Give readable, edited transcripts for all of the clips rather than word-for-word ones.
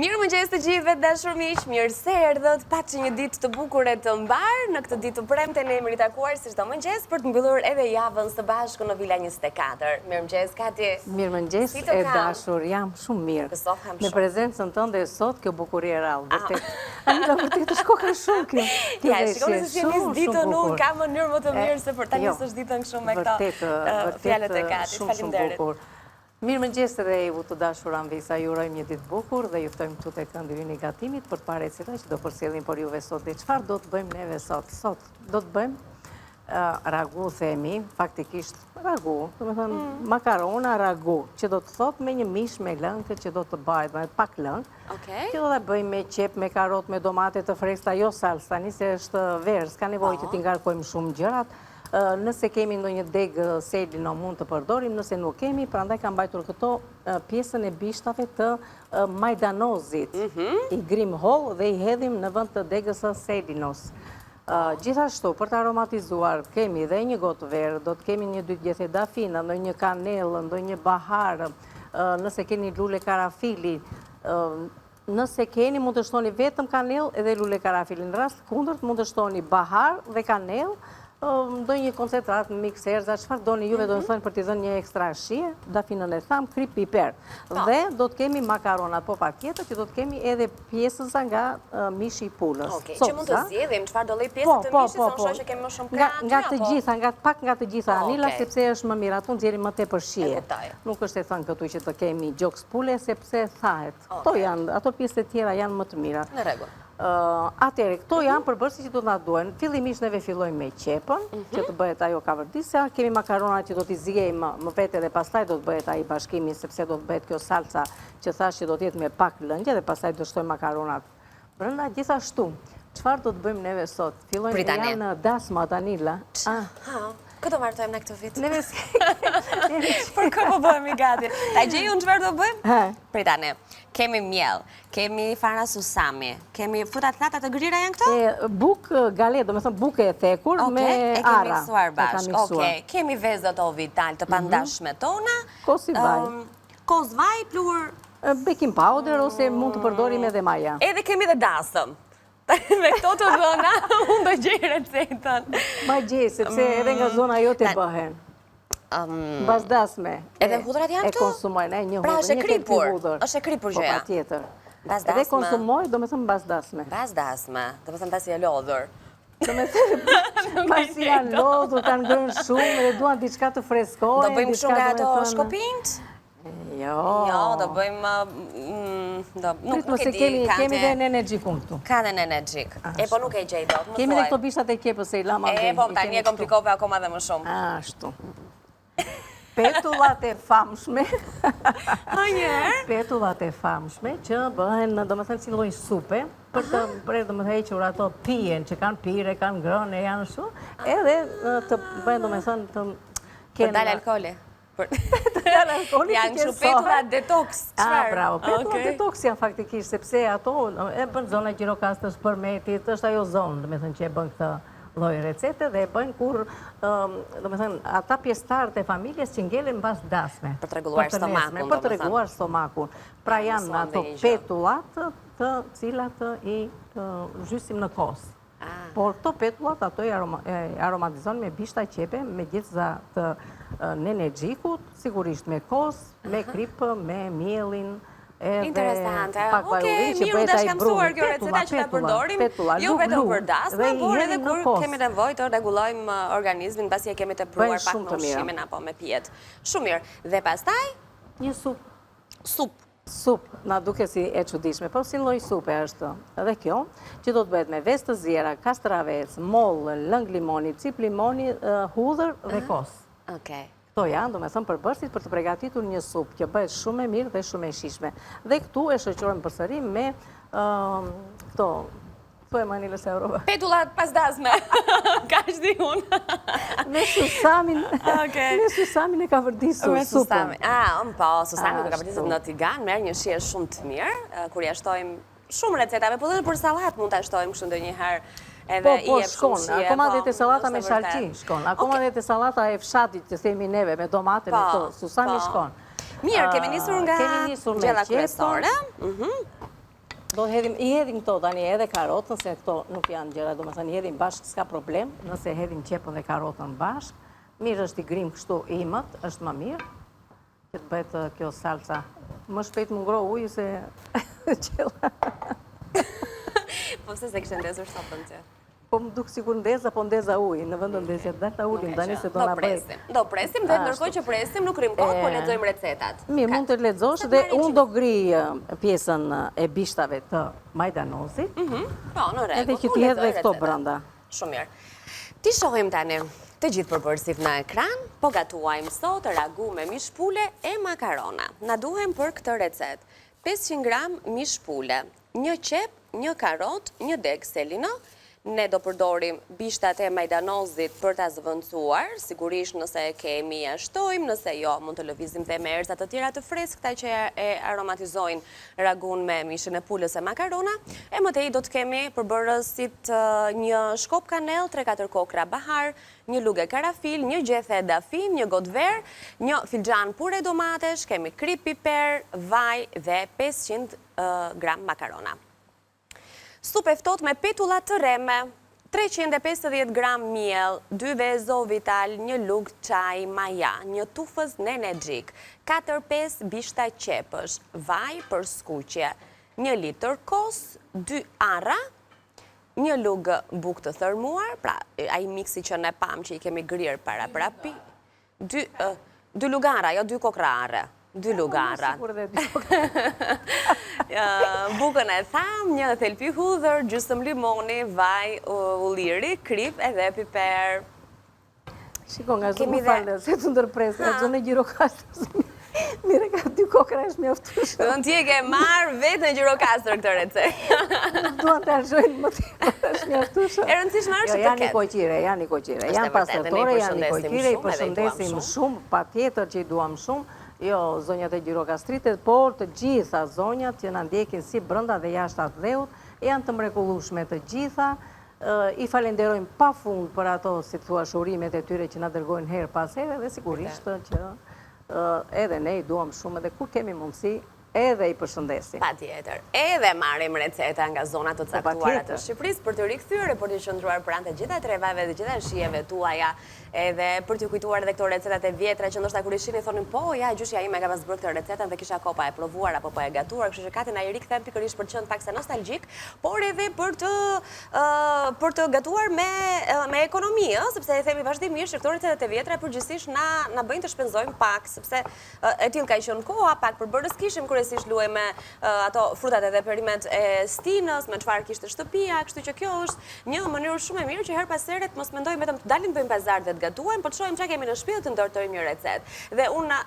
Mirë mëngjes të gjithëve dashur miq, mirë se erdhët. Paçi një ditë të bukur e të mbar, në këtë ditë të premte ne jemi ritakuar si çdo mëngjes për të mbyllur edhe javën së bashku në Vila 24. Mirëmëngjes Kati. Mirëmëngjes e dashur, jam shumë mirë. Me prezencën tënde sot kjo bukurie e rrallë, vërtet. Anila vërtet të shkoka shumë kjo. Ja, shikoni se si nis ditën unë ka mënyrë më të mirë se për ta nisur ditën kështu me këto fjalët e Katit. Faleminderit. Mirëmëngjes edhe ju të dashur Anvisa, ju urojmë një ditë bukur dhe juftojmë këtu tek ëndrrimi i gatimit për të parë cila që do përcjellim për juve sot. Dhe çfarë do të bëjmë neve sot? Sot do të bëjmë ragu, themi, faktikisht ragu, domethënë makarona ragu, që do të thotë me një mish me lëngë që do të bëhet me pak lëngë. Që do ta bëjmë me qep, me karrot, me domate të freskëta, jo salsa, tani se është verë, s'ka nevojë që t'i ngarkojmë shumë gjërat. Nëse kemi ndonjë degë selino mund të përdorim, nëse nuk kemi, prandaj kam mbajtur këto pjesën e bishtave të majdanozit. I grim holl dhe i hedhim në vend të degës së selinos. Gjithashtu, për të aromatizuar, kemi dhe një gotë verë, do të kemi një 2 gjethe dafina, ndonjë kanellë, ndonjë bahar, nëse keni lule karafili, nëse keni mund të shtoni vetëm kanellë edhe lule karafili. Në rast kundërt mund të shtoni bahar dhe kanellë, ndonjë koncentrat, mikserza, çfarë doni juve, do të thënë për t'i dhënë një ekstra shije, dafinën e tham, krip piper. Dhe do të kemi makaronat, po patjetër që do të kemi edhe pjesëza nga mishi i pulës. Që mund të zgjedhim çfarë do lloj pjesë të mishit, sa më që kemi më shumë plan. Nga të gjitha, pak nga të gjitha Anila, sepse është më mirë, ato nxjerrim më tepër shije. Nuk është e thënë këtu që të kemi gjoks pule, sepse thahet. Ato pjesët e tjera janë më të mira. Në rregull. Atëre, këto janë përbërësi që do të na duhen. Fillimisht neve fillojmë me qepën, që të bëhet ajo kavërdisja. Kemi makaronat që do t'i zgjejmë më vete dhe pastaj do të bëhet ai bashkimi, sepse do të bëhet kjo salsa që thash që do të jetë me pak lëngje dhe pastaj do shtojmë makaronat brenda. Gjithashtu, çfarë do të bëjmë neve sot? Fillojmë janë dasma Danila. Këtë martojmë në këtë vit. Për kë po bëhemi gati? Ta gjej unë çfarë do bëjmë? Pritani. Kemi miell, kemi fara susami, kemi fruta të thata të grira janë këto? Buk galet, do me thëmë buke e thekur me ara. E kemi miksuar bashkë. Kemi vezët o vital të pandashme tona. Kosi vaj. Kos vaj, plur... Baking powder ose mund të përdorim edhe maja. Edhe kemi dhe dasëm. Me këto të dhëna, unë do gjej recetën. Ma gjej, sepse edhe nga zona jote bëhen. Bazdasme. Edhe hudrat janë këtu? E konsumojnë, një hudrë, pra është e kripur, hudrë. është e kripur gjëja. Po pa tjetër. Bazdasme. Edhe konsumoj, do me thëmë bazdasme. Bazdasme, do me thëmë pasi e lodhur. Do me thëmë pasi janë lodhur, kanë grënë shumë, edhe duan diçka të freskojnë. Do bëjmë shumë nga ato shkopinjt? Jo, do bëjmë... Nuk e di, kemi dhe në energjikun këtu. Ka dhe në energjik. E po nuk e gjej do, më thuaj. Kemi dhe këto bishtat e kepës e i lama. E po, tani e komplikove akoma dhe më shumë. Ashtu. Petullat e famshme. Petullat e famshme që bëhen, do më thënë si lloj supe, për të do më thënë hequr ato pijen, që kanë pire, kanë grënë, janë shumë, edhe të bëhen, do më thënë, të dalë alkooli. Janë që petullat detox. Bravo, petullat detox janë faktikisht, sepse ato e bën zona gjirokastës përmetit, është ajo zonë, do më thënë që e bën këtë lloj recete dhe e bëjnë kur, do me thënë, ata pjesëtarët e familjes që ngelen mbas dasme. Për të rregulluar stomakun. Për të rregulluar stomakun. Pra janë ato petullat të cilat i zhysim në kos. Por këto petullat ato i aromatizon me bishta qepe, me gjithza të nenergjikut, sigurisht me kos, me kripë, me mielin, interesante. Mirë, da shkam mësuar kjo receta që ta përdorim, jo vetëm për dasma, por edhe kur kemi nevojë të rregullojmë organizmin pasi e kemi të pruar pak me ushqimin apo me pijet. Shumë mirë. Dhe pastaj një sup. Sup, na duke si e çuditshme, po si lloj supe është edhe kjo, që do të bëhet me vezë të ziera, kastravec, mollë, lëng limoni, cip limoni, hudhër dhe kos. Këto janë, do me thëmë përbërësit për të përgatitur një sup, që bëhet shumë e mirë dhe shumë e shishme. Dhe këtu e shoqërojmë përsëri me këto, këtu e Manila se Europa. Petullat pasdasme, ka shdi unë. Me susamin e ka vërdisur supën. Po, susamin e ka vërdisur në tigan, merë një shije shumë të mirë, kur jashtojmë shumë recetave, po dhe për salat mund të ashtojmë kështu ndonjëherë. Po, shkon. Akoma dhe të salata me shalqi shkon. Akoma dhe të salata e fshatit të themi neve me domate me to. Susami shkon. Mirë, kemi nisur nga gjella kryesore. I hedhim këto tani edhe karotën, se këto nuk janë gjëra, do më thënë, i hedhim bashkë, s'ka problem, nëse hedhim qepën dhe karotën bashkë, mirë është i grim kështu imët, është më mirë, që të bëhet kjo salsa. Më shpejt më ngro ujë se qela. Po pëse se kështë ndezur sopën që? Po më duk sikur ndeza, po ndeza ujë, në vëndë ndezja të dalë ta ulim, dani se do nga bëjt. Do presim dhe nërkoj që presim, nuk rrim kohë, po lexojmë recetat. Mirë, mund të lexosh dhe unë do gri pjesën e bishtave të majdanozit. Po, në rregull. Edhe që ti hedh dhe këto brenda. Shumë mirë. Ti shohim tani të gjithë përbërësit në ekran, po gatuajmë sot ragu me mish pule e makarona. Na duhem për këtë recet 500 gram mish pule, 1 qep, 1 karot, 1 deg selino. Ne do përdorim bishtat e majdanozit për ta zëvendësuar, sigurisht nëse kemi ja shtojmë, nëse jo mund të lëvizim dhe me erëza të tjera të freskëta që e aromatizojnë ragun me mishën e pulës e makarona. E mëtej do të kemi përbërësit 1 shkop kanell, 3-4 kokra bahar, 1 lugë karafil, 1 gjethe dafin, 1 gotë ver, 1 filxhan pure domatesh, kemi krip piper, vaj dhe 500 gram makarona. Supe ftohtë me petulla të reme, 350 gram miell, 2 vezë vital, 1 lugë çaj maja, 1 tufës nenexhik, 4-5 bishta qepësh, vaj për skuqje, 1 litër kos, 2 arra, 1 lugë bukë të thërmuar, pra ai miksi që ne pam që i kemi grirë para prapi, 2 lugara, jo 2 kokra arre. 2 lugara. Bukën e tham, 1 thelpi hudhër, gjysmë limoni, vaj, ulliri, krip edhe piper. Shiko, nga zë më falë, se të ndërpresë, nga zë në Gjirokastër. Mire ka 2 kokra është mjaftueshëm. Do në tje ke marrë vetë në Gjirokastër këtë recet. Duan të arshojnë më të është mjaftueshëm. E rëndësishme është të ketë. Janë i koqire. Janë pastërtore, janë i koqire, i përshëndesim shumë, pa tjetër që i duam shumë. Jo zonjat e Gjirokastritit, por të gjitha zonjat që në ndjekin si brënda dhe jashtë atë dheut, janë të mrekullueshme të gjitha. I falenderojmë pa fund për ato, si të thua, shurimet e tyre që na dërgojnë herë pas here dhe sigurisht që edhe ne i duam shumë dhe kur kemi mundësi edhe i përshëndesim. Pa tjetër. Edhe marrim receta nga zonat të caktuara të Shqipërisë për të rikthyer e për të qëndruar pranë të gjitha trevave dhe gjitha shijeve tuaja, edhe për të kujtuar edhe këto recetat e vjetra që ndoshta kur i shihni thonin po, ja gjyshja ime ka pas bërë këtë recetën dhe kisha kopa e provuar apo po e gatuar, kështu që Kati na i rikthem pikërisht për të qenë paksa nostalgjik, por edhe për të gatuar me ekonomi, sepse e themi vazhdimisht këto recetat e vjetra përgjithsisht na bëjnë të shpenzojmë pak, sepse e tillë ka qenë koha, pak përbërës kishim kryesisht luaj me ato frutat edhe perimet e stinës, me çfarë kishte shtëpia, kështu që kjo është një mënyrë shumë e mirë që her pas here mos mendojmë vetëm të dalim bëjmë pazar dhe të gatuajmë, por të shohim çka kemi në shtëpi dhe të ndërtojmë një recetë. Dhe unë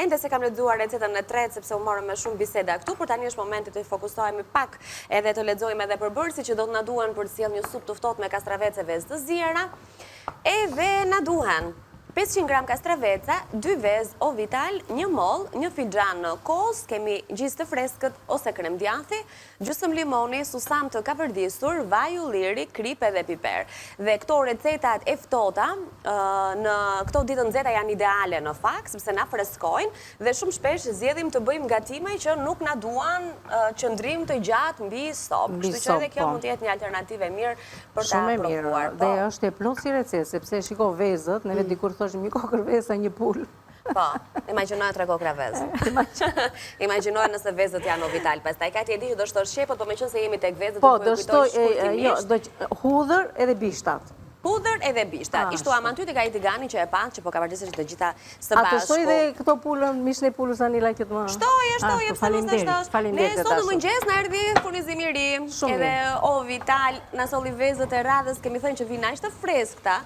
ende se kam lexuar recetën e tretë sepse u morëm me shumë biseda këtu, por tani është momenti të fokusohemi pak edhe të lexojmë edhe përbërësit që do të na duhen për të sjellë një supë të ftohtë me kastravece vezë të ziera. Edhe na duhen 500 gram kastraveca, 2 vezë o vital, 1 moll, 1 filxhan kos, kemi gjisë të freskët ose krem djathi, gjysmë limoni, susam të kapërdisur, vaj ulliri, krip edhe piper. Dhe këto recetat e ftohta në këto ditë nxehta janë ideale në fakt, sepse na freskojnë dhe shumë shpesh zgjedhim të bëjmë gatime që nuk na duan qëndrim të gjatë mbi sopë. Kështu që edhe kjo mund të jetë një alternativë e mirë për ta provuar. Dhe është e plotë si recetë, sepse shiko vezët, neve dikur thoshim një kokër vezë, një pulë. Po, imagjinoja 3 kokra vezë. Imagjinoja nëse vezët janë o vital. Pastaj Kati e di që do shtosh shepot, po meqense jemi tek vezët, po, do shtoj hudhër edhe bishtat. Hudhër edhe bishtat. Ishtu aman ty të ka i tigani që e pat, që po ka vërtetë të gjitha së bashku. A të shtoj dhe këto pulën, mishën e pulës anila këtë më? Shtoje, pse mos e shtosh. Ne sot në mëngjes na erdhi furnizim i ri, edhe o vital, na solli vezët e radhës, kemi thënë që vinë aq të freskëta.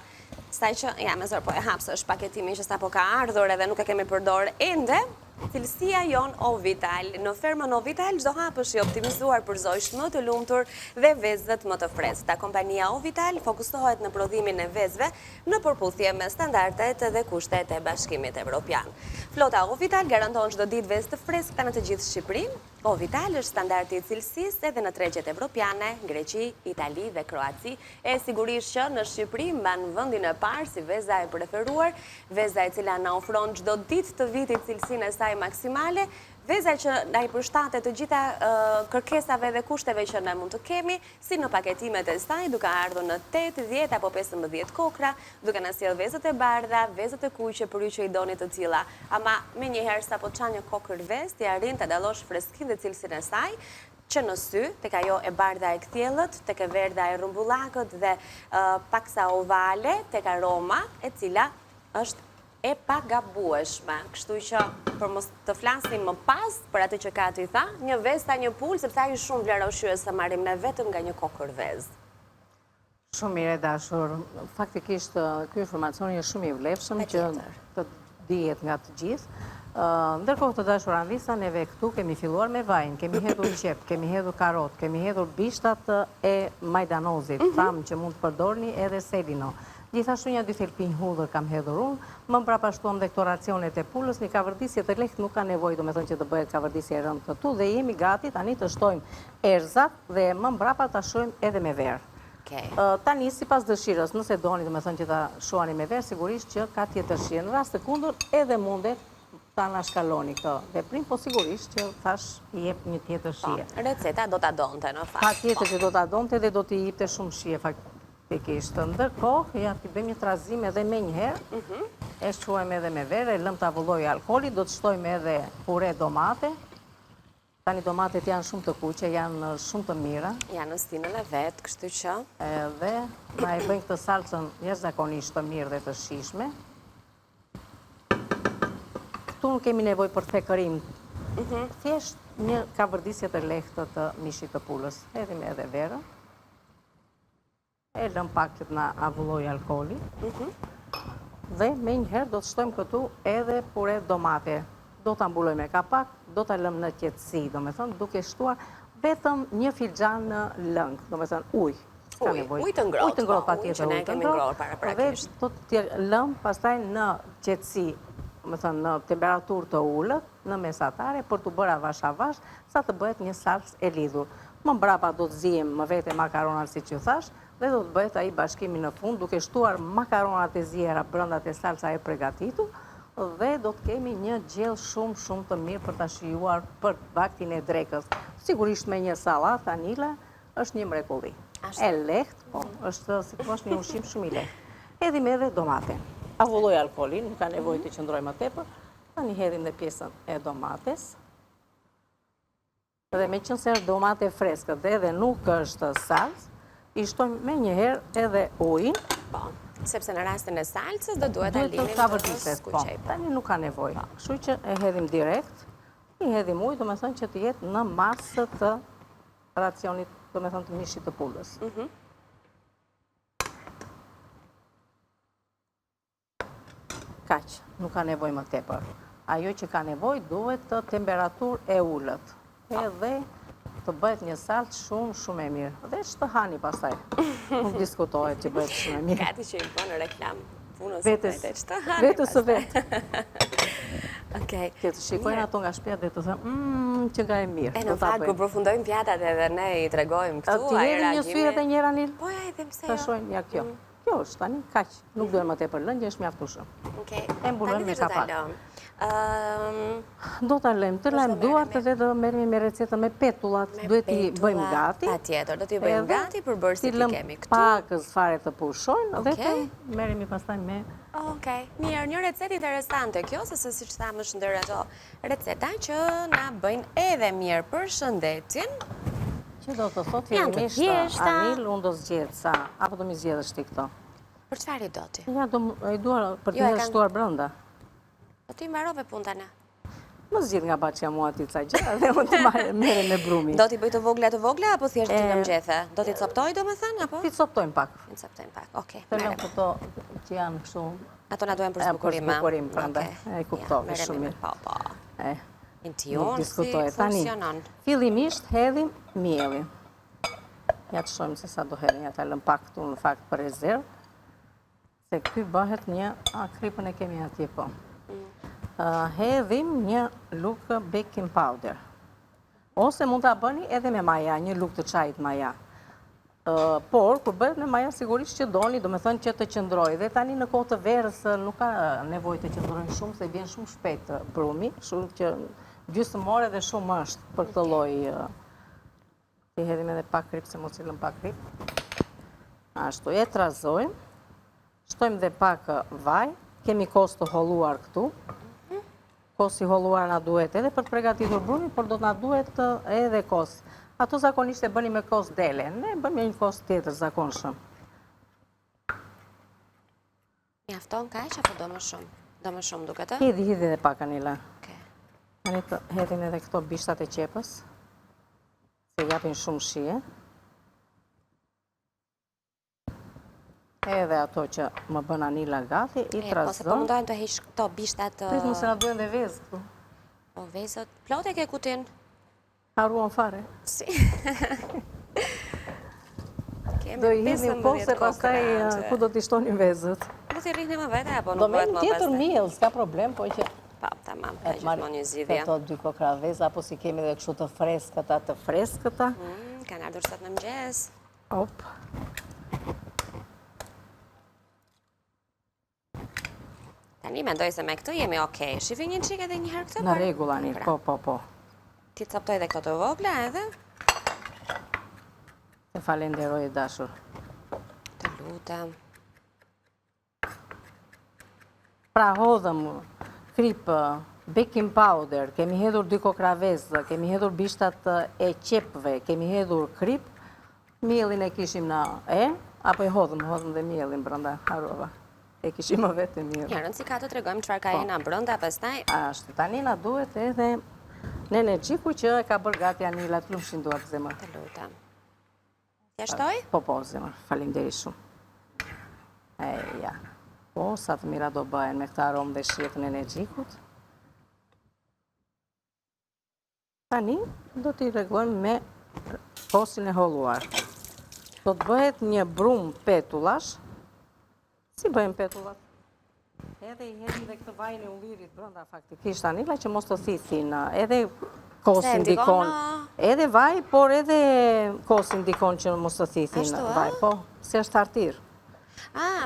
Staj që, ja me zërë, po e hapsë është paketimin që sta po ka ardhur edhe nuk e kemi përdor ende, cilësia jon o vital. Në fermën o vital, çdo hap është i optimizuar për zojsh më të lumtur dhe vezët më të freskëta. Kompania o vital fokusohet në prodhimin e vezëve në përputhje me standardet dhe kushtet e Bashkimit Evropian. Flota o vital garanton çdo ditë vezë të freskëta në të gjithë Shqipërinë. O vital është standardi i cilësisë edhe në tregjet evropiane, Greqi, Itali dhe Kroaci. E sigurisht që në Shqipëri mban vendin e parë si veza e preferuar, veza e cila na ofron çdo ditë të vitit cilësinë e saj maksimale, Veza që na i përshtatet të gjitha kërkesave dhe kushteve që ne mund të kemi, si në paketimet e saj, duke ardhur në 8, 10 apo 15 kokra, duke na sjell vezët e bardha, vezët e kuqe për ju që i doni të tilla. Ama me njëherë sapo çan një kokër vezë, ti arrin ta dallosh freskinë dhe cilësinë e saj, që në sy, tek ajo e bardha e kthjellët, tek e verdha e rumbullakët dhe paksa ovale, tek aroma e cila është e pagabueshme. Kështu që për mos të flasim më pas për atë që Kati tha, një vezë ta një pul, sepse ai shumë vlerëshues sa marrim ne vetëm nga një kokër vezë. Shumë mirë e dashur. Faktikisht ky informacion është shumë i vlefshëm që të dihet nga të gjithë. Ndërkohë të dashur Anvisa, neve këtu kemi filluar me vajin, kemi hedhur qep, kemi hedhur karot, kemi hedhur bishtat e majdanozit, tham që mund të përdorni edhe selino. Gjithashtu një 2 thelpinj hudhër kam hedhur unë, më mbrapa shtuam dhe këto racionet e pulës, një kavërdisje të lehtë nuk ka nevojë, domethënë që të bëhet kavërdisje e rëndë këtu, dhe jemi gati tani të shtojmë erzat dhe më mbrapa ta shojmë edhe me verë. Tani sipas dëshirës, nëse doni domethënë që ta shohani me verë, sigurisht që ka tjetër shije. Në rast të kundër edhe mundet ta anashkaloni këtë veprim, po sigurisht që thash i jep një tjetër shije. Receta do ta donte në fakt. Patjetër që do ta donte dhe do t'i jepte shumë shije faktikisht. Ndërkohë, ja t'i bëjmë një trazim edhe me njëherë, e shquajmë edhe me verë, e lëm t'avulloj alkooli, do të shtojmë edhe pure domate. Tani domatet janë shumë të kuqe, janë shumë të mira. Janë në stinën e vetë, kështu që. Edhe na e bëjmë këtë salcën jashtëzakonisht të mirë dhe të shishme. Këtu nuk kemi nevojë për thekërim. Thjesht një kavërdisje të lehtë të mishit të pulës. Hedhim edhe verën. E lëm pak që na avulloj alkooli. Dhe me njëherë do të shtojmë këtu edhe pure domate. Do të ambuloj me kapak, do të lëm në qetësi, do me thënë, duke shtuar vetëm një filxhan në lëngë, do me thënë ujë. Ujë të ngrohtë. Ujë të ngrohtë, patjetër. Ujë që ne kemi ngrohur paraprakisht. Dhe do të lëm pastaj në qetësi, do me thënë, në temperaturë të ullët, në mesatare, për të bërë avash avash, sa të bëhet një salcë e lidhur. Më mbrapa do të zijem më vete makaronat si që thash, dhe do të bëhet ai bashkimi në fund, duke shtuar makaronat e ziera brenda te salca e përgatitur, dhe do të kemi një gjellë shumë të mirë për ta shijuar për vaktin e drekës. Sigurisht me një sallat anila është një mrekulli. E lehtë, po, është si thua një ushqim shumë i lehtë. Hedhim edhe domate. Avulloj alkoolin, nuk ka nevojë të qëndroj më tepër. Tani hedhim dhe pjesën e domates. Dhe me qenë se është domate freskët dhe edhe nuk është salcë, i shtojmë me njëherë edhe ujin. Sepse në rastin e salcës do duhet ta linim të skuqej. Tani nuk ka nevojë. Kështu që e hedhim direkt, i hedhim ujë, do me thënë që të jetë në masë të racionit, do me thënë të mishit të pulës. Kaq, nuk ka nevojë më tepër. Ajo që ka nevojë duhet të temperaturë e ullët. Edhe të bëhet një salcë shumë e mirë. Dhe që të hani pastaj. Nuk diskutohet që bëhet shumë e mirë. Kati që i bënë reklam punës vetës së vetë. Që të shikojnë ato nga shtëpia dhe të thënë, që nga e mirë. E në fakt, kur përfundojmë pjatat edhe ne i tregojmë këtu, a i reagimi... Ti një sy edhe njëra nil? Po, ja, edhe pse jo. Ta shojnë, ja kjo. Kjo është tani, kaq. Nuk duhet më tepër lëndje, është mjaftueshëm. E mbulojmë me kapak. Do ta lëmë, të lëmë duart dhe do merremi me recetën me petullat. Duhet t'i bëjmë gati. Patjetër, do t'i bëjmë gati për bërësit i kemi këtu. Pakës fare të pushojnë dhe të merremi pastaj me... Okej, mirë, një recet interesante kjo, se si që thamë është ndër ato receta që na bëjnë edhe mirë për shëndetin. Që do të thot fillimisht, Anil, unë do zgjedh sa, apo do mi zgjedhësh ti këto? Për çfarë i do ti? Ja, i duar për të shtuar brenda. Po ti mbarove punën e? Më zgjidh nga baçja mua ti ca gjëra dhe unë të merre me brumin. Do t'i bëj të vogla apo thjesht ti në mëngjethe? Do t'i coptoj domethënë apo? Ti coptojmë pak. Ti coptojmë pak. Okej. Të lëm këto që janë kështu. Ato na duhen për zbukurim. Për zbukurim, prandaj. E kuptove shumë mirë. Po. Intion si funksionon. Fillimisht hedhim mielin. Ja të shojmë se sa do hedhim, ja ta lëm pak këtu në fakt për rezervë. Se ky bëhet një, kripën e kemi atje po. Hedhim një lugë baking powder. Ose mund ta bëni edhe me maja, një lugë të çajit maja. Por, kur bëhet me maja, sigurisht që doni, do me thënë që të qëndroj. Dhe tani në kohë të verës nuk ka nevojë të qëndrojnë shumë, se vjen shumë shpejt brumi, shumë që gjysmore dhe shumë është për këtë lloj. I hedhim edhe pak krip, se mos cilën pak krip. Ashtu, e trazojmë. Shtojmë dhe pak vaj. Kemi kos të holluar këtu. Kos i holluar na duhet edhe për të përgatitur brumin, por do të na duhet edhe kos. Ato zakonisht e bëni me kos dele. Ne bëjmë një kos tjetër zakonshëm. Mjafton kaq apo do më shumë? Do më shumë duket ë? Hidhi edhe pak anila. Tani të hedhim edhe këto bishtat e qepës. Se japin shumë shije. Edhe ato që më bën anila gati, i trazon. Po mundohem të heq këto bishtat. Prit mos e na duhen dhe vezë këtu. Po vezët, plot e ke kutin? Haruan fare. Si. Do i hidhim posë, pastaj ku do t'i shtonin vezët. Do t'i rrihni më vete, apo do nuk bëhet më pastaj? tjetër miell, s'ka problem, po që... Pa, tamam, ka gjithmonë një zgjidhje. Këto 2 kokra vezë, apo si kemi dhe kështu të freskëta. Kanë ardhur sot në mëngjes. Op. Tani mendoj se me këtë jemi okej. Shifi një çik edhe një herë këtë? Në rregull, Anil, po. Ti coptoj edhe këto të vogla edhe? Të falenderoj, dashur. Të lutem. Pra hodhëm krip, baking powder, kemi hedhur 2 kokra vezë, kemi hedhur bishtat e qepëve, kemi hedhur krip, mielin e kishim në apo e hodhëm dhe mielin brenda, harova. E kishim më vetë mielin. Ja, rëndësi ka të tregojmë çfarë ka jena brenda, pastaj. Ashtu, tani na duhet edhe nenergjiku që e ka bërë gati Anila, të lumshin duart zemër. Të lutem. Ja shtoj? Po, zemër, faleminderit shumë. Ja. Po, sa të mira do bëhen me këta aromë dhe shijetën energjikut. Tani, do t'i rregullojmë me kosin e holluar. Do të bëhet një brum petullash. Si bëjmë petullat? Edhe i hedhim dhe këtë vajin e ullirit brenda faktikisht, Anila, që mos të thithin. Edhe kosin dikon. Edhe vaj, por edhe kosin dikon që mos të thithin vaj. Po, se është artir.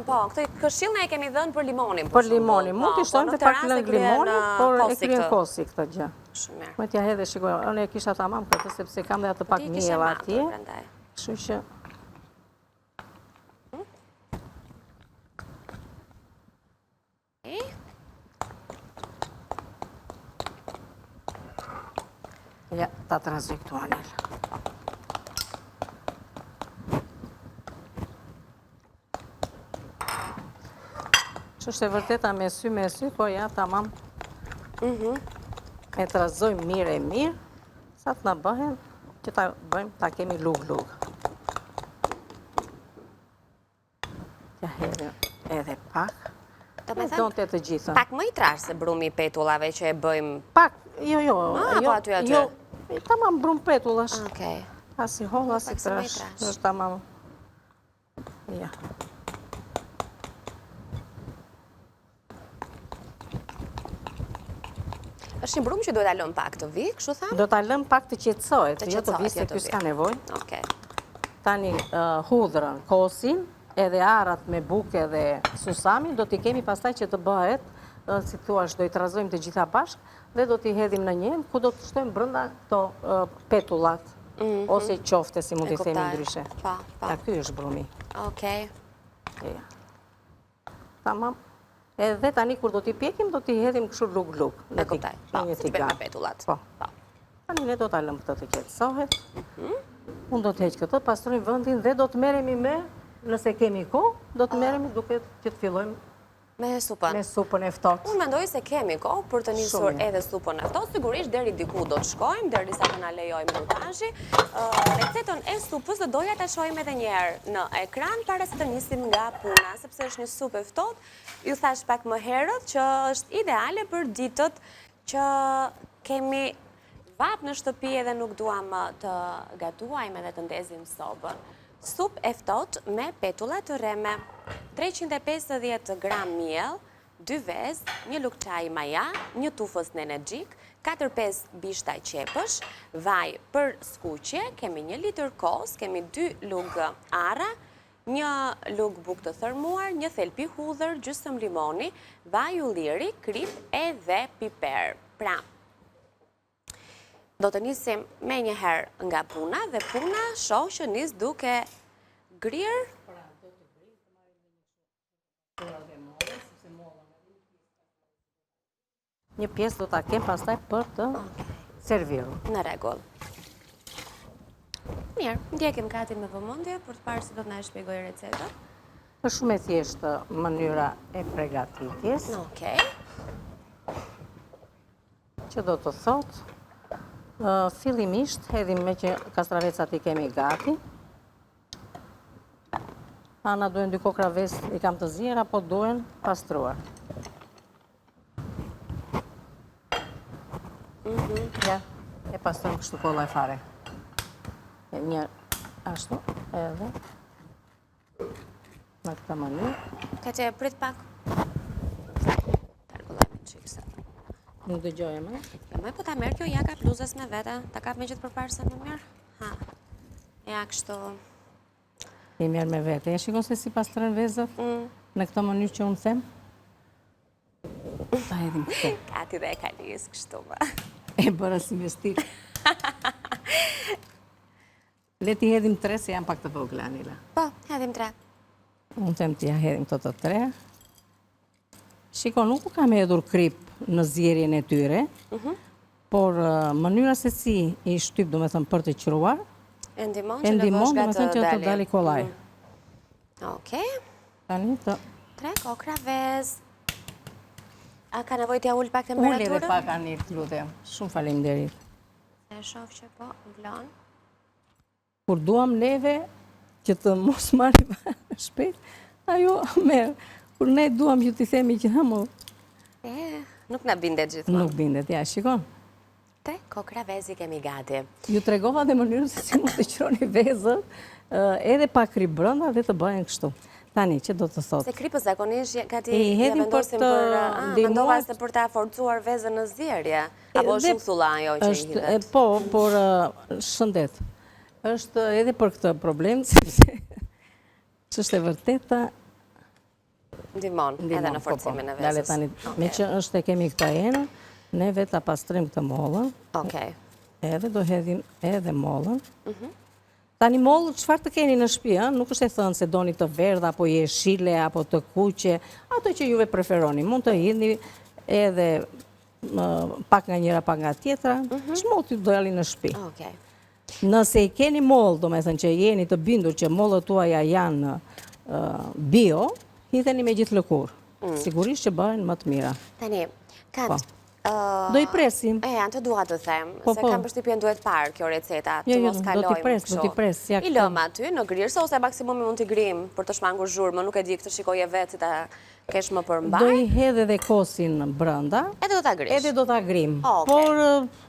Po, këtë këshillën e kemi dhënë për limonin. Për limonin, mund t'i shtojmë të pak lëng limoni, por e kryen kosi këtë gjë. Shumë mirë. Më t'ja hedhe, shikoj, unë e kisha tamam këtë, sepse kam dhe atë pak miell atje. Kështu që... Ja, ta trazoj këtu, Anil. Që është e vërteta me sy, po ja, tamam. E trazojmë mirë, sa të na bëhen, që ta bëjmë, ta kemi lug. Ja hedhim edhe pak. Me donte të gjitha. Pak më i trash se brumi petullave që e bëjmë... Pak, jo. Po aty. Tamam brum petullash. Okej. Asi holl, asi trash. Është tamam. Ja. Është një brum që duhet ta lëm pak të vi, kështu tham? Do ta lëm pak të qetësohet, jo të vi se ky s'ka nevojë. Okej. Tani hudhrën, kosin, edhe arat me buke dhe susami, do t'i kemi pastaj që të bëhet, si thuash, do i trazojmë të gjitha bashk, dhe do t'i hedhim në njën, ku do të shtojmë brenda këto petullat, ose qofte, si mund t'i themi ndryshe. Ja, ky është brumi. Okej. Tamam. Edhe tani kur do t'i pjekim, do t'i hedhim kështu lug-lug. E kuptaj, si t'i bëjmë me petullat. Tani ne do t'a lëm këtë të qetësohet. Unë do t'heq këtë, pastrojmë vëndin dhe do të merremi me, nëse kemi kohë, do të merremi duke që të fillojmë me supën. Me supën e ftohtë. Unë mendoj se kemi kohë për të nisur edhe supën e ftohtë. Sigurisht deri diku do të shkojmë, derisa të na lejojë monazhi. Recetën e supës do doja ta shohim edhe një herë në ekran para se të nisim nga puna, sepse është një supë e ftohtë. Ju thash pak më herët që është ideale për ditët që kemi vap në shtëpi edhe nuk duam të gatuajmë edhe të ndezim sobën. Sup e ftohtë me petulla të rreme, 350 gram miell, 2 vezë, 1 lugë çaji maja, 1 tufës nenergjik, 4-5 bishta qepësh, vaj për skuqje, kemi 1 litër kos, kemi 2 lugë arra, 1 lugë bukë të thërmuar, 1 thelpi hudhër, gjysmë limoni, vaj ulliri, krip edhe piper. Pra, Do të nisim me njëherë nga puna, dhe puna shoh që nis duke grirë. Një pjesë do ta kem pastaj për të serviru. Në rregull. Mirë, ndjekim gati me vëmendje për të parë si do të na shpjegoj recetën. Është shumë e thjeshtë mënyra e përgatitjes. Okej. Që do të thotë, fillimisht hedhim me që kastravecat i kemi gati. Ana duhen 2 kokra ves i kam të ziera, apo duhen pastruar. Ja, e pastrojmë kështu kolla e fare. Një ashtu, edhe në këtë mënyrë. Ka që prit pak. Targullojmë në qikësa. Nuk dëgjojmë, e? Jo, me po ta merë kjo ja ka bluzës me vete. Ta kap me gjithë përparë se më mirë. Ha, ja kështu. I merë me vete. Ja shikon se si pastrojnë vezët në këtë mënyrë që unë them? Ta edhim këtë. Kati dhe e kalis kështu më. E bëra si me stil. Leti hedhim 3 se janë pak të vogla, Anila. Po, hedhim 3. Unë them t'ja hedhim të 3. Shiko, nuk u kam hedhur krip në zjerjen e tyre, por mënyra se si i shtyp, do me thëmë, për të qruar, e ndimon që të dali kollaj. Okej. Tani të... 3 kokra vez. A ka nevoj t'ja ullë pak temperaturën? Ullë edhe pak, Anil, lutem. Shumë faleminderit. E shoh që po, vlon. Kur duam neve që të mos marrim shpejt, ajo merr. Kur ne duam që t'i themi që hamo. Nuk na bindet gjithmonë. Nuk bindet, ja, shikon. 3 kokra vezi kemi gati. Ju tregova dhe mënyrën se si mund të qroni vezët, edhe pa krip brenda dhe të bëhen kështu. Tani, që do të thotë? Se kripës zakonisht gati ja vendosim për... Mendova se për ta forcuar vezën në zjerje. Apo shumë thulla ajo që i hidhet? Po, por shëndet. Është edhe për këtë problem, sepse që është e vërteta... Ndimon, edhe në forcimin e vezës. Me që është e kemi këta enë, ne vetë ta pastrim këtë mollën. Okej. Edhe do hedhim edhe mollën. Tani mollë, qëfar të keni në shtëpi, nuk është e thënë se doni të verdha, apo jeshile, apo të kuqe, ato që juve preferoni. Mund të hidhni edhe pak nga njëra, pak nga tjetra, që mollë të dojali në shtëpi. Nëse i keni mollë, do me thënë që jeni të bindur që mollët tuaja janë bio, hidheni me gjithë lëkur. Sigurisht që bëhen më të mira. Tani, Kat, do i presim. Janë të dua të them, se kam përshtypjen duhet parë kjo receta, të mos kalojmë kështu. Do t'i pres. I lëm aty në grirë, ose maksimumi mund t'i grim për të shmangur zhurmë, nuk e di këtë shikoje vetë si ta kesh më përmbaj. Do i hedhe dhe kosin brënda. Edhe do t'a grish. Edhe do t'a grim. Por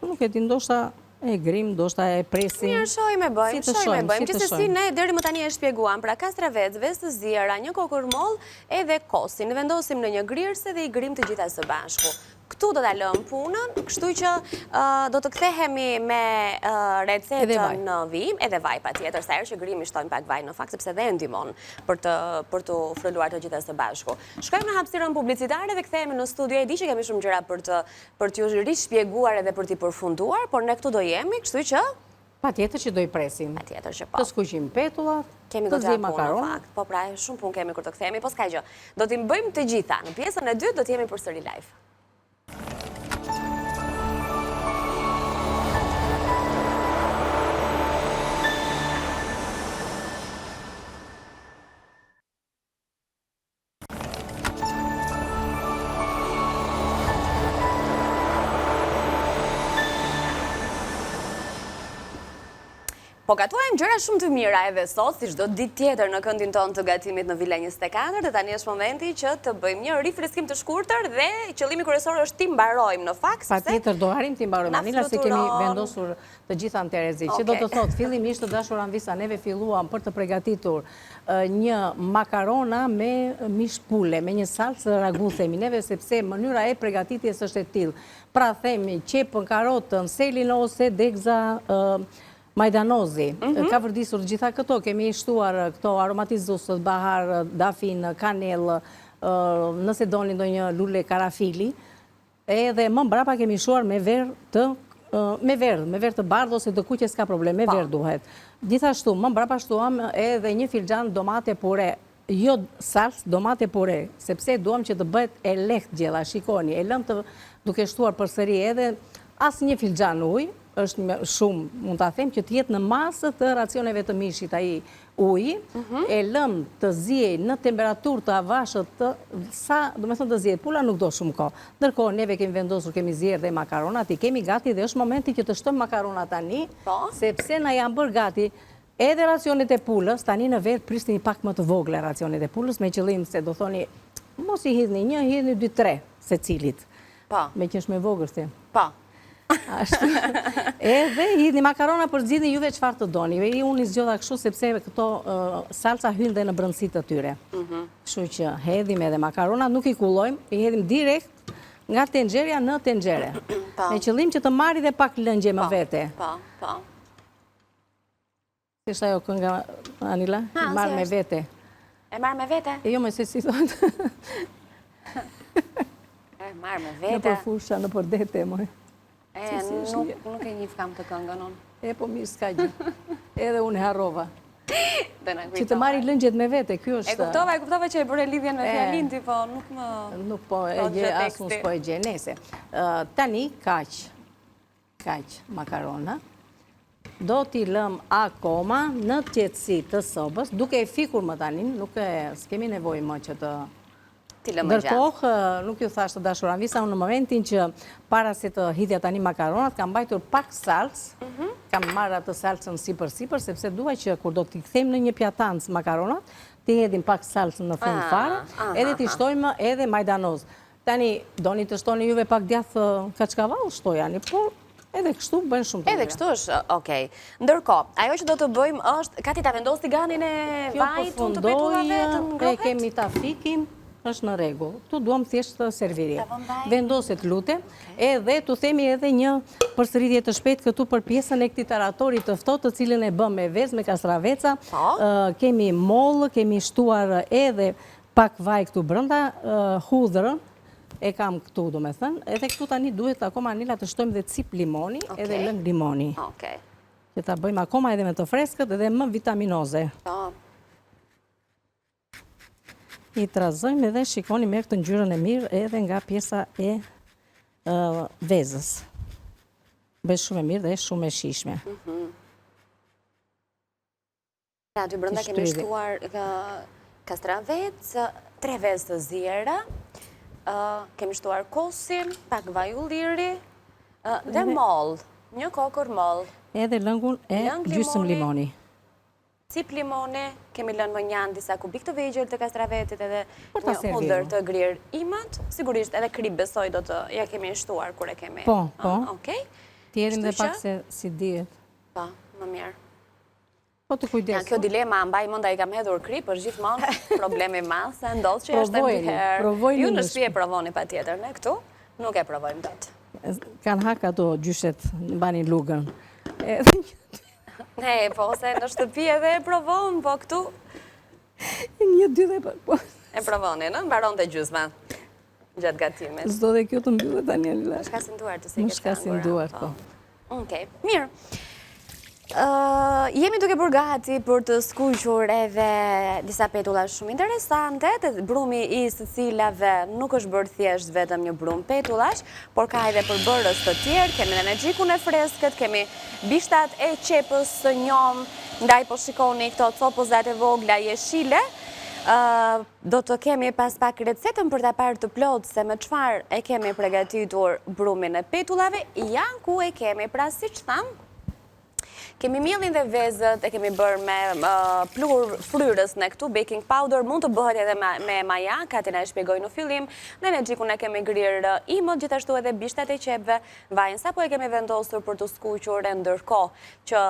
nuk e di, ndoshta e grim, ndoshta e presim. Mirë, shojmë e bëjmë. Gjithsesi ne deri më tani e shpjeguam, pra kastravec, vezë të ziera, një kokurmoll, edhe kosin. Vendosim në një grirëse dhe i grim të gjitha së bashku. Këtu do t'a lëm punën, kështu që do të kthehemi me recetën në vim, edhe vaj pa tjetër, sa herë që grimi shtojmë pak vaj në fakt, sepse dhe ndimon për të frulluar të gjitha së bashku. Shkojmë në hapësirën publicitare dhe kthehemi në studio, e di që kemi shumë gjëra për t'ju rishpjeguar edhe për t'i përfunduar, por ne këtu do jemi, kështu që... Pa tjetër që do i presim. Pa tjetër që po. Të skuqim petullat, të zi makaron. Po pra, shumë pun kemi kur të kthehemi, po s'ka gjë. Do t'i bëjmë të gjitha. Në pjesën e dytë do t'jemi përsëri live. Po gatuajmë gjëra shumë të mira edhe sot, si çdo ditë tjetër në këndin tonë të gatimit në Villa 24, dhe tani është momenti që të bëjmë një rifreskim të shkurtër dhe qëllimi kryesor është ti mbarojmë në fakt. Patjetër do harim ti mbarojmë, Anila, se kemi vendosur të gjitha në Terezi. Që do të thotë, fillimisht të dashur Anvisa, neve filluam për të përgatitur një makarona me mish pule, me një salcë ragu, themi neve, sepse mënyra e përgatitjes është e tillë. Pra themi qepën, karotën, selin ose dekza majdanozi, ka vërdisur gjitha këto, kemi shtuar këto aromatizusët, bahar, dafin, kanel, nëse doni ndonjë lule karafili, edhe më mbrapa kemi shuar me verë të me verdh të bardhë ose të kuqe s'ka problem, me verdh duhet. Gjithashtu, më mbrapa shtuam edhe një filxhan domate pure, jo sals, domate pure, sepse duam që të bëhet e lehtë gjella, shikoni, e lëm të duke shtuar përsëri edhe asë një filxhan ujë, është shumë, mund të them, që të jetë në masë të racioneve të mishit ai uji, e lëm të ziej në temperaturë të avashët të sa, do me thënë të ziej, pula nuk do shumë ko. Ndërkohë, neve kemi vendosur, kemi zjerë dhe makaronat, i kemi gati dhe është momenti që të shtojmë makaronat tani, sepse na janë bërë gati edhe racionet e pulës, tani në vetë prishti një pak më të vogle racionet e pulës, me qëllim se do thoni, mos i hidhni një, hidhni 2-3 se cilit. Me që është me vogërti. Edhe hidhni makarona për zgjidhni juve çfarë të doni. Unë i zgjodha kështu sepse këto salca hynë dhe në brëndësit të tyre. Kështu që hedhim edhe makarona, nuk i kullojmë, i hedhim direkt nga tenxherja në tenxhere. Me qëllim që të marri dhe pak lëngje më vete. Si është ajo kënga, Anila? Marë me vete. E marë me vete? E jo me se si thotë. E marë me vete. Në për fusha, në për dete, moj. Nuk e njif kam të këngën unë. E, po mirë s'ka gjë. Edhe unë harrova. Që të marri lëngjet me vete, kjo është... E kuptova që e bërë lidhjen me fjalin ti, po nuk më... Nuk po e gje, asë nuk po e gje, nese. Tani, kaq makarona, do t'i lëm akoma në qetësi të sobës, duke e fikur më tani, nuk e s'kemi nevoj më që të... Ndërkohë, nuk ju thashtë të dashuran visa, unë në momentin që para se të hidhja tani makaronat, kam bajtur pak salcë, kam marrë atë salcën sipër, sepse duaj që kur do t'i kthejmë në një pjatancë makaronat, t'i hedhim pak salcën në fund fare, edhe t'i shtojmë edhe majdanoz. Tani, doni të shtoni juve pak djathë kaçkavall, shtojani, por edhe kështu bëjnë shumë të mira. Edhe kështu është, okej. Ndërkohë, ajo që do të bëjmë është, ka ti ta vendosi ganin e vajt, të petullave, të ngrohet? E kemi ta fikim, është në regull. Tu duam thjesht të servirit. Vendoset lute, edhe tu themi edhe një përsëritje të shpejt këtu për pjesën e këtij taratori të ftohtë, të cilën e bëm me vezë, me kastraveca. Kemi mollë, kemi shtuar edhe pak vaj këtu brenda, hudhrën, e kam këtu, do me thënë, edhe këtu tani duhet akoma Anila të shtojmë dhe cip limoni, edhe lëng limoni. Që ta bëjmë akoma edhe me të freskët edhe më vitaminoze. I trazojmë edhe shikoni me këtë ngjyrën e mirë edhe nga pjesa e vezës. Bëj shumë e mirë dhe shumë e shishme. Aty brenda kemi shtuar kastravec, 3 vezë të ziera, kemi shtuar kosin, pak vaj ulliri dhe moll, një kokër moll. Edhe lëngun e gjysmë limoni. Cip limone, kemi lënë më njanë disa kubik të vegjël të kastravetit edhe një hudër të grirë imët. Sigurisht edhe krip besoj do të ja kemi shtuar kur e kemi. Po. Tjerim dhe pak se si dihet. Po, më mirë. Po të kujdesu. Kjo dilema mbaj menda i kam hedhur krip, është gjithmonë problemi madh, se ndodh që është ndonjëherë. Ju në shtëpi e provoni patjetër, ne këtu nuk e provojmë dot. Kan hak ato gjyshet, mbani lugën. Ne, po, se në shtëpi edhe e provon, po këtu... Një dy dhe po... E provoni, në? Mbaron të gjysma gjatë gatimit. Zdo dhe kjo të mbyllet tani, Anila. Më shkasin duar të se këtë Më shkasin duar, po. Okej, mirë. Jemi duke bërë gati për të skuqur edhe disa petulla shumë interesante, të brumi i së cilave nuk është bërë thjesht vetëm një brum petullash, por ka edhe përbërës të tjerë, kemi në gjikun e freskët, kemi bishtat e qepës së njom, ndaj po shikoni këto copozat e vogla jeshile, do të kemi pas pak recetën për ta parë të plotë se me çfarë e kemi përgatitur brumin e petullave, janë ku e kemi, pra si që thamë, kemi mielin dhe vezët, e kemi bërë me plur fryrës në këtu, baking powder, mund të bëhet edhe me majak, ati na e shpjegoj në fillim, në gjikun e kemi grirë imët, gjithashtu edhe bishtat e qepëve, vajnë sa po e kemi vendosur për të skuqur, ndërkohë që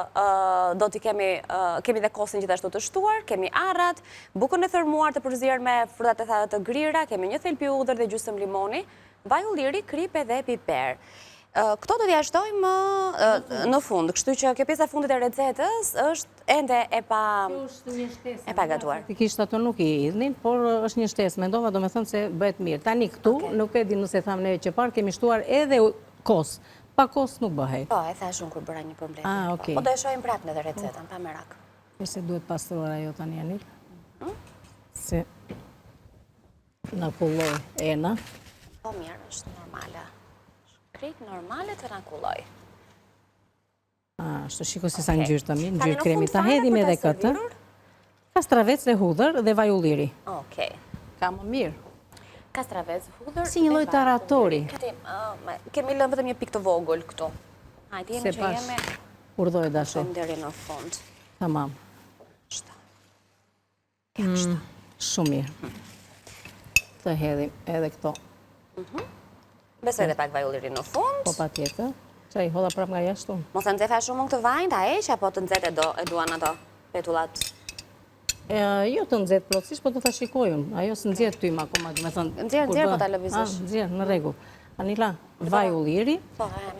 do t'i kemi dhe kosin gjithashtu të shtuar, kemi arrat, bukën e thërmuar të përzier me frutat e thatë të grira, kemi një thelpi udhër dhe gjysmë limoni, vaj ulliri, kripe dhe piper. Këto do t'ja shtojmë në fund, kështu që kjo pjesa fundit e recetës është ende e pa gatuar. Pikisht ato nuk i idhnin, por është një shtesë, mendova do me thënë se bëhet mirë. Tani këtu, nuk e di nëse thamë neve që parë, kemi shtuar edhe kos, pakos nuk bëhej. Po, e thashun kur bëra një problem. Okej. Po do e shojmë prapë në dhe recetën, pa merak. Se duhet pastruar ajo tani Anil. Se në kulloj ena. Po mirë, është normale. Krejt normale të në kulloj. Shto shiko si sa ngjyrë të mirë, ngjyrë kremi. Ta hedhim edhe këtë. Kastravec dhe hudhër dhe vaj ulliri. Okej. Ka më mirë. Kastravec, hudhër... Si një lloj taratori. Kemi lënë vetëm një pikë të vogël këtu. Hajde, jemi që jemi... Urdhoj dasho. Shojmë deri në fund. Tamam. Shumë mirë. Të hedhim edhe këto. Besoj dhe pak vaj ulliri në fund. Po pa tjetër. Qaj, hodha prap nga jashtu. Mos e nxefa shumë këtë vajnë, ta eq, apo të nxet e duan ato petullat? Jo të nxet plotësisht, po të ta shikojun. Ajo së nxjerë ty ma koma, me thënë... Nxjerë, po ta lëvizësh. Nxjerë, në rregull. Anila, vaj ulliri,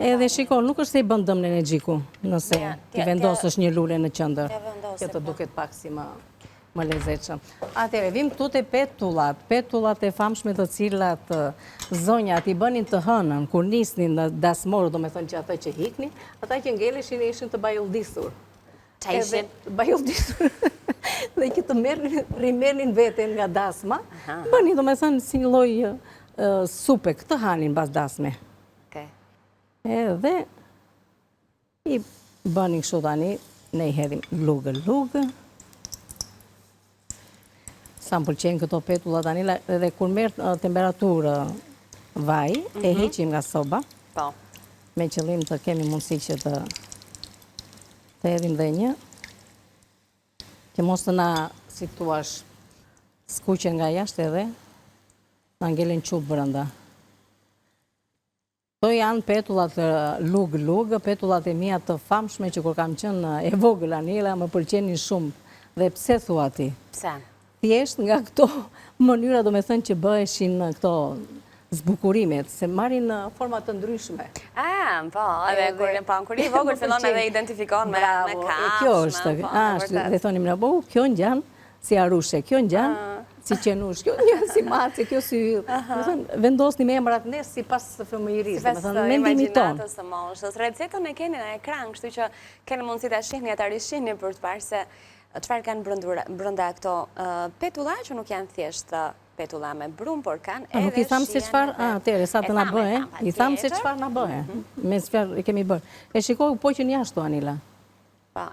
edhe shiko, nuk është se i bën dëm në energjiku, nëse ti vendosësh një lule në qëndër. Kjo të duket pak si më lezetshëm. Atere, vim këtu të petullat e famshme të cilat zonjat i bënin të hënën, kur nisnin në dasmorë, do me thënë që ata që hikni, ata që ngeleshin e ishin të bajuldisur. Qa ishin? Bajuldisur. Dhe që të rimernin veten nga dasma, bënin, do me thënë, si një loj supe, këtë hanin bas dasme. Edhe i bënin kështu tani, ne i hedhim lugë. Sa më pëlqenë këto petullat Anila, edhe kur merë temperaturë vaj, e heqim nga soba, me qëllim të kemi mundësi që të hedhim dhe një, që mos të na, si thuash, skuqen nga jashtë edhe, na ngelin qupë brënda. To janë petullat lugë, petullat e mia të famshme që kur kam qenë e vogël Anila, më pëlqenin shumë. Dhe pse thua ti? Pse? Thjesht nga këto mënyra do me thënë që bëheshin këto zbukurimet, se marrin format të ndryshme. Po, edhe kur i vogël fillon edhe identifikon me kafsh. Kjo është, dhe thonim në bohu, kjo në gjanë si arushe, kjo në gjanë si qenush, kjo një si mace, kjo si yll. Vendosni me emrat ne si pas fëmijërisë, me ndimi tonë. Së moshës. Recetën e keni në ekran, kështu që keni mundësi ta shihni, ta rishihni për të parë se çfarë kanë brenda këto petulla, që nuk janë thjesht petulla me brum, por kanë edhe nuk i thamë se çfarë, atëre sa të na bëhe, i thamë se çfarë na bëhe, me çfarë i kemi bërë. E shikoj po që jashtu Anila. Po,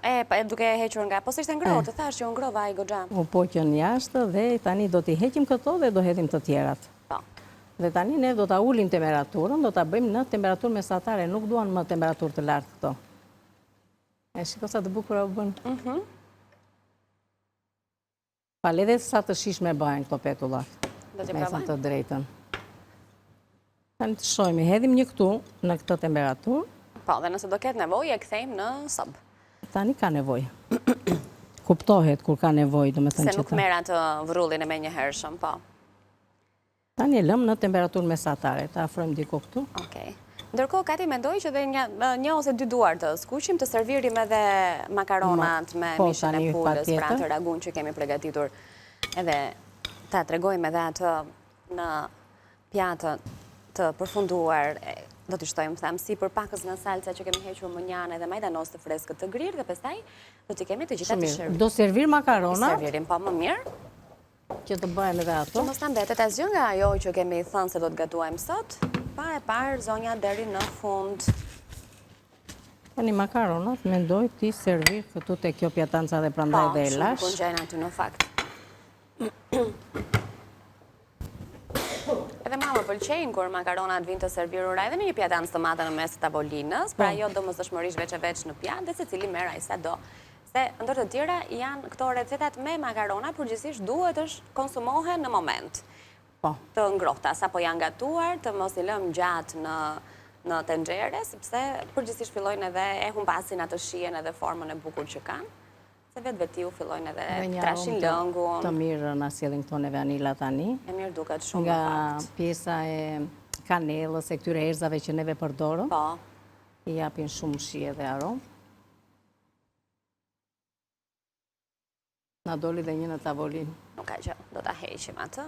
duke e hequr nga, po s'ishte ngrohtë, të thash që u ngrova ai goxha. Po që jashtë dhe tani do t'i heqim këto dhe do hedhim të tjerat. Po. Dhe tani ne do ta ulim temperaturën, do ta bëjmë në temperaturë mesatare, nuk duan më temperaturë të lartë këto. E shiko sa të bukura u bën. Edhe sa të shishme bëhen këto petullat. Do t'i me provojmë? thënë të drejtën. Tani të shojmë, hedhim një këtu në këtë temperaturë. Po, dhe nëse do ketë nevojë, e kthejmë në sobë. Tani ka nevojë. Kuptohet kur ka nevojë, do me thënë që Se nuk merr atë vrullin e menjëhershëm, po. Tani e lëmë në temperaturë mesatare, ta afrojmë diku këtu. Okej. Ndërkohë, Kati, mendoj që dhe një ose dy duar të skuqim të servirim edhe makaronat me mishin e pulës, pra të ragun që kemi përgatitur. Edhe ta tregojmë edhe atë në pjatë të përfunduar, do t'i shtojmë, thamë, si për pakës nga salca që kemi hequr më njane dhe majdanos të freskët të grirë, dhe pastaj do t'i kemi të gjitha të shërbi. Do servir makaronat? Servirim, po më mirë. Që të bëhen edhe ato? Që mos të mbetet asgjë nga ajo që kemi thënë se do t'gatuajmë sot, pa e parë zonja deri në fund. Tani makaronat, mendoj ti servir këtu te kjo pjatanca dhe prandaj dhe e lash. Po, shumë këngjajnë aty në fakt. Edhe ma më pëlqejnë kur makaronat vinë të servirura edhe në një pjatancë të madhe në mes të tavolinës, pra jo domosdoshmërisht veç e veç në pjatë, dhe secili merr ai sa do. Se ndër të tjera janë këto recetat me makarona, përgjithsisht duhet është konsumohen në moment. Të ngrohta, sa po janë gatuar, të mos i lëm gjatë në tenxhere, sepse përgjithsisht fillojnë edhe e humpasin atë shijen edhe formën e bukur që kanë, se vetë-vetiu fillojnë edhe trashin lëngun. Të mirë na sjellin këto neve Anila tani. E mirë duket shumë nga pjesa e kanellës e këtyre erëzave që neve përdorëm. Po. I japin shumë shije dhe aromë. Na doli dhe një në tavolinë. Nuk ka gjë, do ta heqim atë.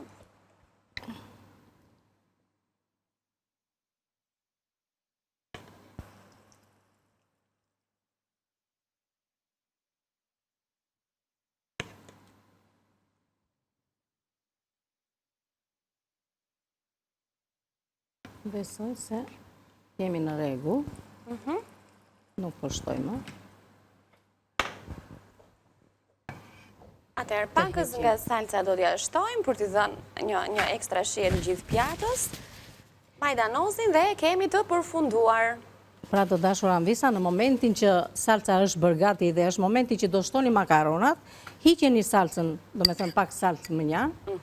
Besoj se jemi në rregull. Nuk përshtojmë. Atëherë, pakës nga salca do t'ja shtojmë për t'i dhënë një ekstra shije të gjithë pjatës. Majdanozin dhe kemi të përfunduar. Pra të dashur Anvisa, në momentin që salca është bërë gati dhe është momenti që do shtoni makaronat, hiqeni salcën, do me thënë pak salcë më njanë,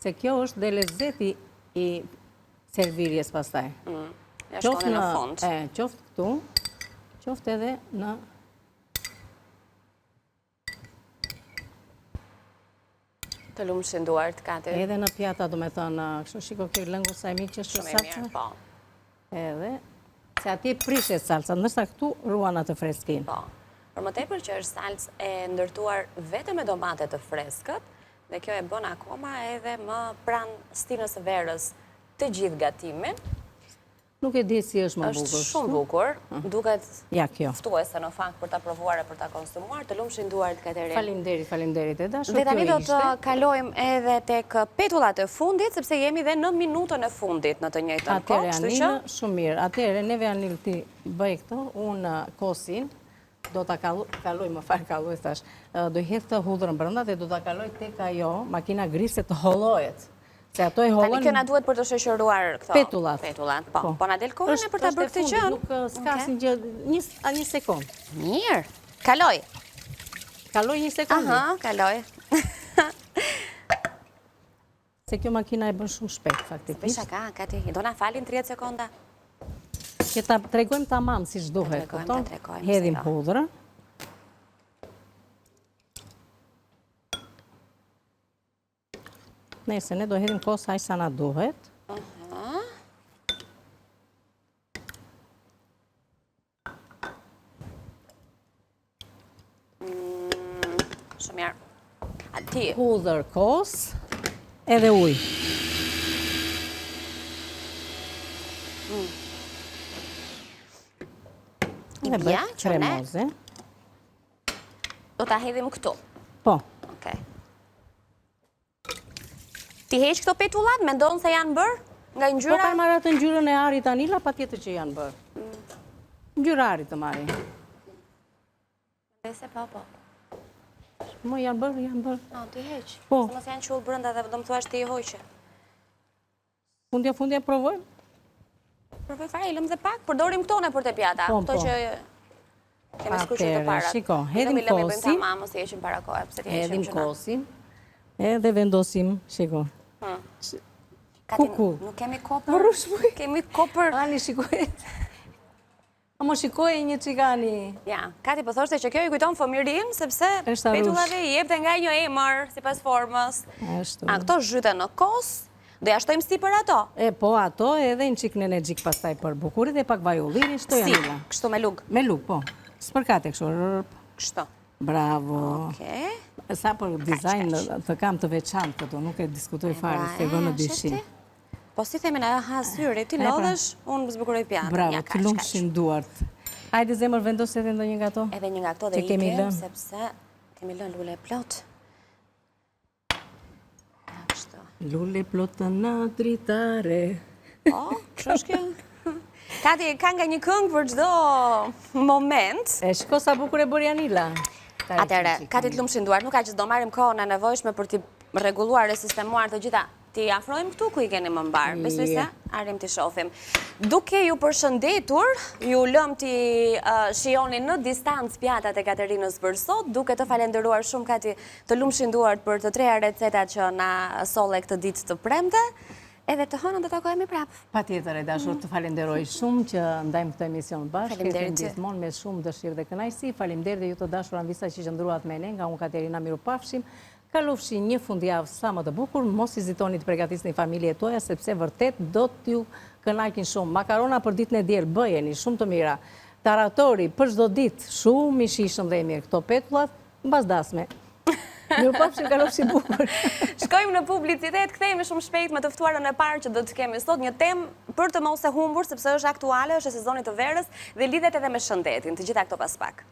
se kjo është dhe lezeti i servirjes pastaj. Ja shtoni në fund. Qoftë këtu, qoftë edhe në... Të lumshin duart, Kati. Edhe në pjata, do me thënë, kështu shiko kjo lëngu sa e mirë që është salca. Shumë e mirë, po. Edhe, se ati prishet salca, ndërsa këtu ruan atë freskin. Po, për më tepër që është salcë e ndërtuar vetëm me domate të freskët, dhe kjo e bën akoma edhe më pranë stinës së verës të gjithë gatimin. Nuk e di si është më bukur. Është shumë bukur, duket ftuese në fakt për ta provuar e për ta konsumuar, të lumshin duart Katerinë. Faleminderit e dashur. Dhe tani do të kalojmë edhe tek petullat e fundit, sepse jemi dhe në minutën e fundit në të njëjtën kohë, kështu që shumë mirë. Atëherë neve Anil ti bëj këto, unë kosin do ta kaloj më fal kaloj thash. Do i hedh të hudhrën brenda dhe do ta kaloj tek ajo makina grise të hollohet. Se ato e hollon. Tani kjo na duhet për të shoqëruar këto petullat. Po na del kohën për ta bërë këtë gjë. Nuk s'kasin gjë, një sekond. Mirë. Kaloj. Kaloj një sekond. Aha, kaloj. Se kjo makina e bën shumë shpejt faktikisht. Pesha ka, Kati, do na falin 30 sekonda. Që ta tregojmë tamam siç duhet, kupton? Hedhim hudhrën. Nëse ne do hedhim kos aq sa na duhet. Shumë mirë. Ati. Hudhër, kos, edhe ujë. Dhe bëjt kremoze. Do ta hedhim këtu. Po. Okej. Ti heq këto petullat, mendon se janë bërë nga ngjyra? Po ka marrë atë ngjyrën e arit Anila, patjetër që janë bërë. Ngjyra arit të marrin. Nëse po. Mo janë bërë. No, ti heq. Po. Se mos janë qullë brenda dhe do më thuash ti i hoqe. Fundja provojmë? Provoj fare, i lëm dhe pak, përdorim këtone për të pjata. Këto që kemi skuqur të parat. Shiko, hedhim kosin. Mos i heqim para kohë, pse ti heqim hedhim kosin. Edhe vendosim, shiko. Kuku. Nuk kemi kopër. Kemi kopër. Ani, shikoj. Amo shikoj një qikani. Ja, Kati po thoshte që kjo i kujton fëmirin, sepse petullave i jepte nga një emër, si pas formës. Këto zhyten në kos, do ja shtojmë si për ato. Po ato edhe në qik në energjik pastaj për bukurit dhe pak vaj ulliri, shtoj Anila. Si, kështu me lug. Me lug, po. Spërkate kështu. Kështu. Bravo. Sa për dizajn të kam të veçantë këto, nuk e diskutoj fare, se gënë në dyshin. Po si themin e syri, ti lodhesh, unë zbukuroj pjatë. Bravo, të lumshin duart. Hajde zemër vendos edhe ndonjë nga to? Edhe një nga to dhe i kem, sepse kemi lënë lule plot. Lule plot të na dritare. Po, kështë kjo? Kati, ka nga një këngë për gjdo moment. E shko sa bukur e bërë Anila. Atere, Kati të lumshin duart, nuk ka që do marim kohën e nevojshme për t'i reguluar e sistemuar të gjitha. Ti afrojmë këtu ku i keni më mbarë, besoj se arim t'i shofim. Duke ju përshëndetur, ju lëm t'i shioni në distancë pjatat e Katerinës për sot, duke të falenderuar shumë Kati të lumshin duart për të treja recetat që na solle këtë ditë të premte, edhe të hënën dhe të kohemi prapë. Pa tjetër e dashur të falenderoj shumë që ndajmë këtë emision bashkë, Faleminderit. Gjithmonë me shumë dëshirë dhe kënaqësi. Faleminderit dhe ju të dashur Anvisa që qëndruat me ne, nga unë Katerina mirupafshim. Kalofshi një fundjavë sa më të bukur, mos hezitoni të përgatisni familje tuaja, sepse vërtet do t'ju kënaqin shumë. Makarona për ditën e diel bëjeni shumë të mira. Taratori për çdo ditë shumë i shishëm dhe i mirë. Këto petullat mbasdasme. Mirupafshim, kalofshi bukur. Shkojmë në publicitet, kthehemi shumë shpejt me të ftuarën e parë që do të kemi sot, një temë për të mos e humbur sepse është aktuale, është sezoni të verës dhe lidhet edhe me shëndetin. Të gjitha këto pas pak.